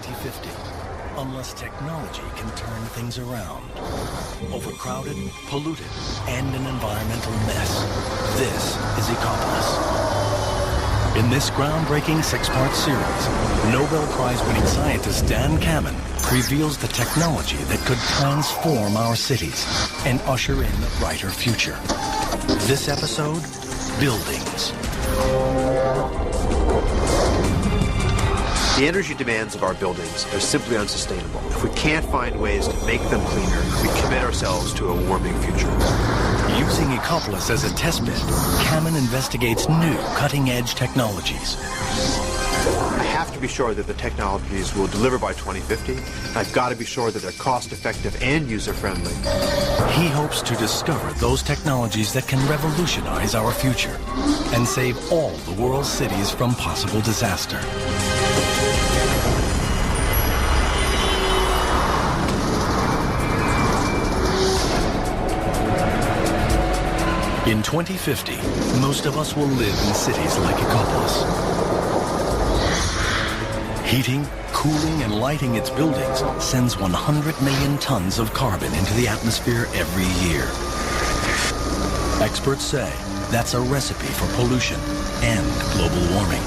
2050, unless technology can turn things around. Overcrowded, polluted, and an environmental mess. This is Ecopolis. In this groundbreaking six-part series, Nobel Prize-winning scientist Dan Kamen reveals the technology that could transform our cities and usher in a brighter future. This episode, Buildings. The energy demands of our buildings are simply unsustainable. If we can't find ways to make them cleaner, we commit ourselves to a warming future. Using Ecopolis as a testbed, Kamen investigates new cutting-edge technologies. I have to be sure that the technologies will deliver by 2050, and I've got to be sure that they're cost-effective and user-friendly. He hopes to discover those technologies that can revolutionize our future and save all the world's cities from possible disaster. In 2050, most of us will live in cities like Ecopolis. Heating, cooling, and lighting its buildings sends 100 million tons of carbon into the atmosphere every year. Experts say that's a recipe for pollution and global warming.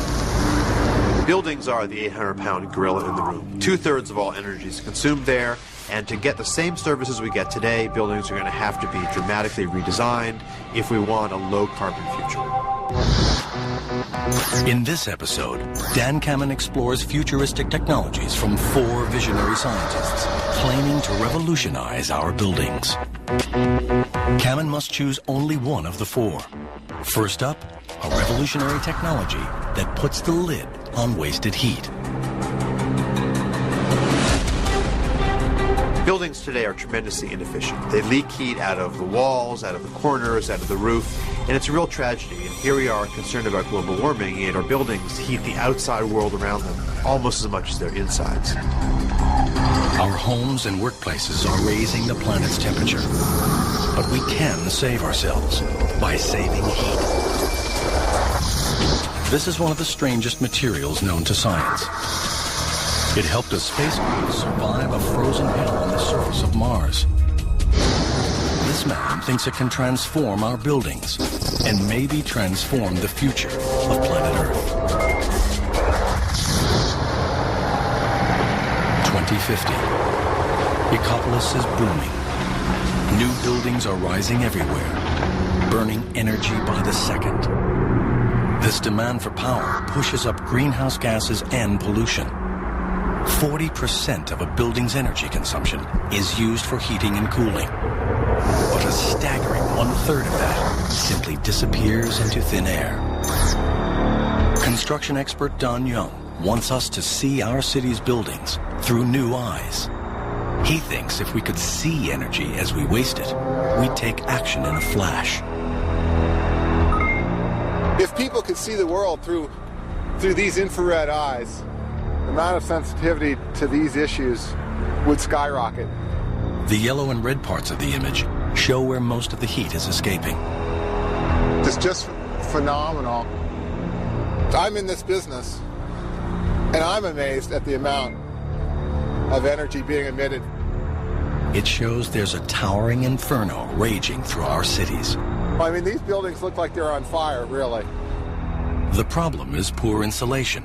Buildings are the 800-pound gorilla in the room. 2/3 of all energy is consumed there, and to get the same services we get today, buildings are going to have to be dramatically redesigned if we want a low-carbon future. In this episode, Dan Kamen explores futuristic technologies from 4 visionary scientists claiming to revolutionize our buildings. Kamen must choose only one of the 4. First up, a revolutionary technology that puts the lid on wasted heat. Buildings today are tremendously inefficient. They leak heat out of the walls, out of the corners, out of the roof, and it's a real tragedy. And here we are concerned about global warming, and our buildings heat the outside world around them almost as much as their insides. Our homes and workplaces are raising the planet's temperature, but we can save ourselves by saving heat. This is one of the strangest materials known to science. It helped a spacecraft survive a frozen hill on the surface of Mars. This man thinks it can transform our buildings and maybe transform the future of planet Earth. 2050. Ecopolis is booming. New buildings are rising everywhere, burning energy by the second. This demand for power pushes up greenhouse gases and pollution. 40% of a building's energy consumption is used for heating and cooling. But a staggering 1/3 of that simply disappears into thin air. Construction expert Don Young wants us to see our city's buildings through new eyes. He thinks if we could see energy as we waste it, we'd take action in a flash. If people could see the world through these infrared eyes, the amount of sensitivity to these issues would skyrocket. The yellow and red parts of the image show where most of the heat is escaping. It's just phenomenal. I'm in this business, and I'm amazed at the amount of energy being emitted. It shows there's a towering inferno raging through our cities. I mean, these buildings look like they're on fire, really. The problem is poor insulation.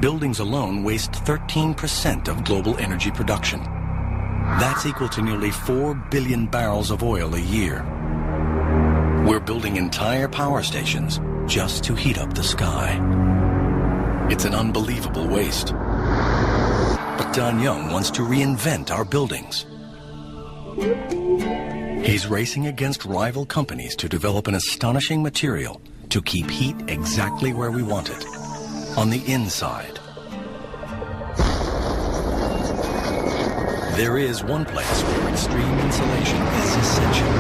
Buildings alone waste 13% of global energy production. That's equal to nearly 4 billion barrels of oil a year. We're building entire power stations just to heat up the sky. It's an unbelievable waste. But Don Young wants to reinvent our buildings. He's racing against rival companies to develop an astonishing material to keep heat exactly where we want it, on the inside. There is one place where extreme insulation is essential: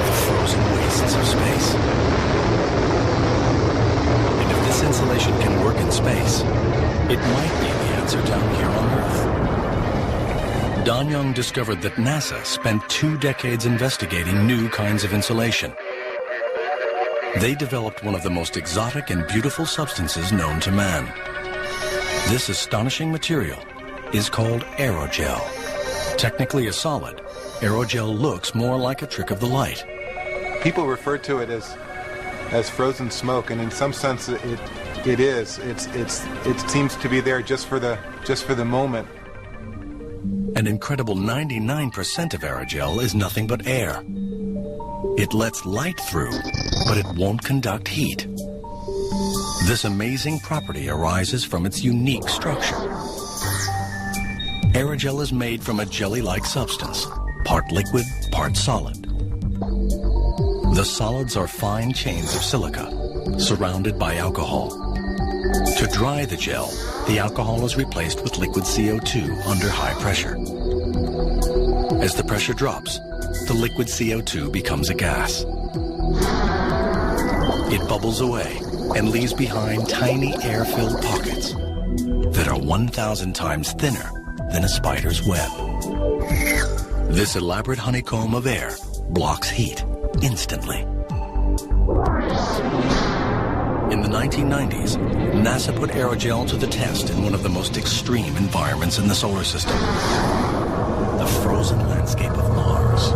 the frozen wastes of space. And if this insulation can work in space, it might be the answer down here on Earth. Don Young discovered that NASA spent 2 decades investigating new kinds of insulation. They developed one of the most exotic and beautiful substances known to man. This astonishing material is called aerogel. Technically a solid, aerogel looks more like a trick of the light. People refer to it as frozen smoke, and in some sense it is. It seems to be there just for the moment. An incredible 99% of aerogel is nothing but air. It lets light through, but it won't conduct heat. This amazing property arises from its unique structure. Aerogel is made from a jelly-like substance, part liquid, part solid. The solids are fine chains of silica, surrounded by alcohol. To dry the gel, the alcohol is replaced with liquid CO2 under high pressure. As the pressure drops, the liquid CO2 becomes a gas. It bubbles away and leaves behind tiny air-filled pockets that are 1,000 times thinner than a spider's web. This elaborate honeycomb of air blocks heat instantly. In the 1990s, NASA put aerogel to the test in one of the most extreme environments in the solar system, the frozen landscape of Mars.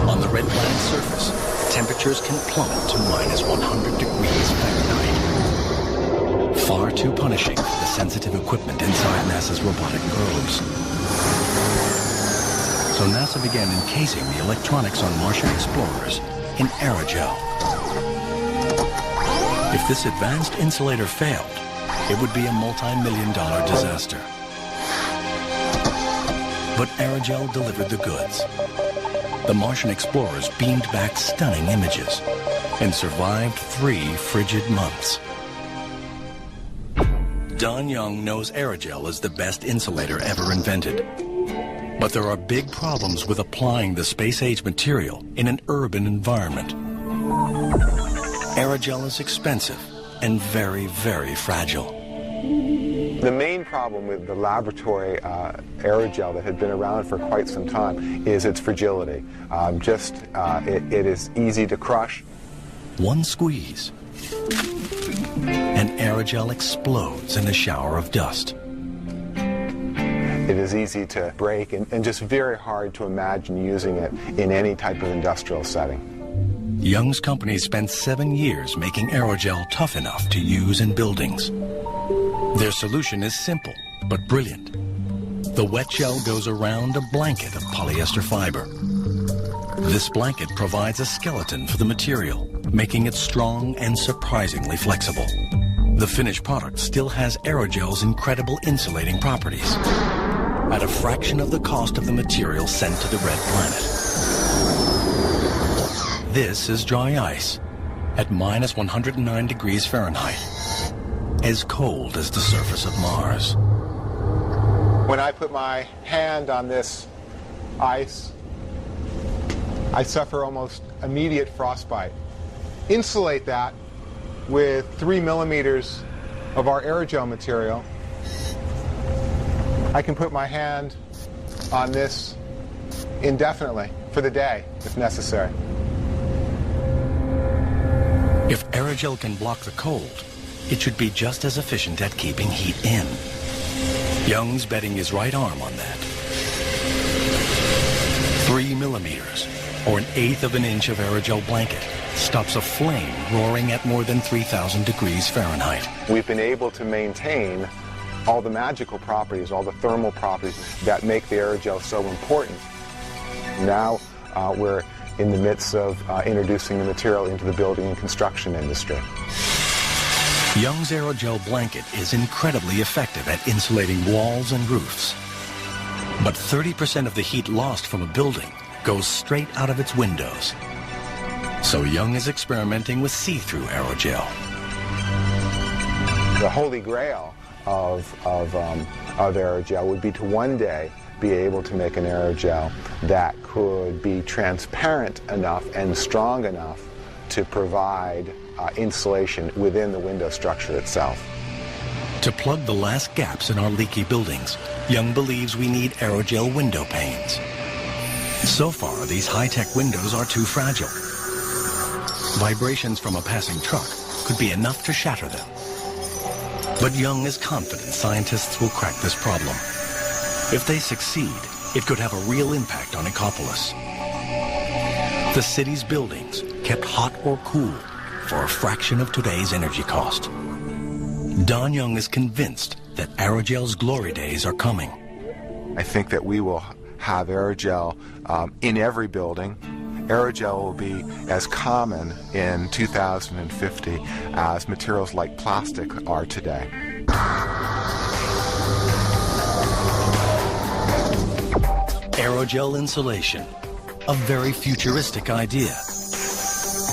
On the red planet's surface, temperatures can plummet to minus 100 degrees Fahrenheit. Far too punishing for the sensitive equipment inside NASA's robotic probes. So NASA began encasing the electronics on Martian explorers in aerogel. If this advanced insulator failed, it would be a multi-million-dollar disaster. But aerogel delivered the goods. The Martian explorers beamed back stunning images and survived 3 frigid months. Don Young knows aerogel is the best insulator ever invented. But there are big problems with applying the space-age material in an urban environment. Aerogel is expensive and very, very fragile. The main problem with the laboratory aerogel that had been around for quite some time is its fragility. It is easy to crush. One squeeze, and aerogel explodes in a shower of dust. It is easy to break and just very hard to imagine using it in any type of industrial setting. Young's company spent 7 years making aerogel tough enough to use in buildings. Their solution is simple, but brilliant. The wet gel goes around a blanket of polyester fiber. This blanket provides a skeleton for the material, making it strong and surprisingly flexible. The finished product still has aerogel's incredible insulating properties, at a fraction of the cost of the material sent to the red planet. This is dry ice at minus 109 degrees Fahrenheit, as cold as the surface of Mars. When I put my hand on this ice, I suffer almost immediate frostbite. Insulate that with 3 millimeters of our aerogel material. I can put my hand on this indefinitely for the day, if necessary. If aerogel can block the cold, it should be just as efficient at keeping heat in. Young's betting his right arm on that. 3 millimeters, or 1/8 of an inch of aerogel blanket, stops a flame roaring at more than 3,000 degrees Fahrenheit. We've been able to maintain all the magical properties, all the thermal properties that make the aerogel so important. Now we're in the midst of introducing the material into the building and construction industry. Young's aerogel blanket is incredibly effective at insulating walls and roofs. But 30% of the heat lost from a building goes straight out of its windows. So Young is experimenting with see-through aerogel. The holy grail of aerogel would be to one day be able to make an aerogel that could be transparent enough and strong enough to provide insulation within the window structure itself. To plug the last gaps in our leaky buildings, Young believes we need aerogel window panes. So far, these high-tech windows are too fragile. Vibrations from a passing truck could be enough to shatter them. But Young is confident scientists will crack this problem. If they succeed, it could have a real impact on Ecopolis. The city's buildings kept hot or cool for a fraction of today's energy cost. Don Young is convinced that aerogel's glory days are coming. I think that we will have aerogel in every building. Aerogel will be as common in 2050 as materials like plastic are today. Aerogel insulation, a very futuristic idea.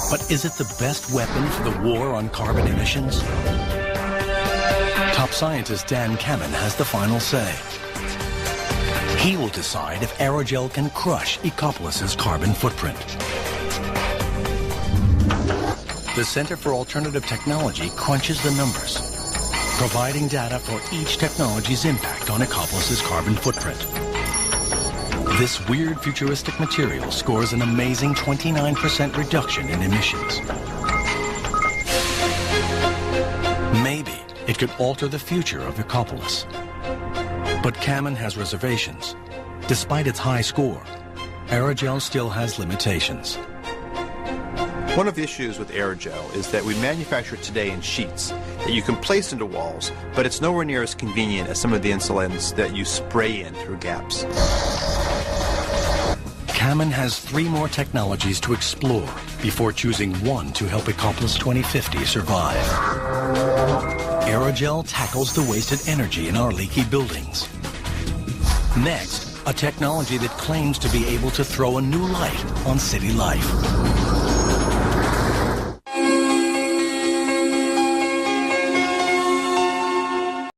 But is it the best weapon for the war on carbon emissions? Top scientist Dan Kamen has the final say. He will decide if aerogel can crush Ecopolis's carbon footprint. The Center for Alternative Technology crunches the numbers, providing data for each technology's impact on Ecopolis's carbon footprint. This weird futuristic material scores an amazing 29% reduction in emissions. Maybe it could alter the future of Ecopolis. But Kamen has reservations. Despite its high score, aerogel still has limitations. One of the issues with aerogel is that we manufacture it today in sheets that you can place into walls, but it's nowhere near as convenient as some of the insulants that you spray in through gaps. Kamen has 3 more technologies to explore before choosing one to help Ecopolis 2050 survive. Aerogel tackles the wasted energy in our leaky buildings. Next, a technology that claims to be able to throw a new light on city life.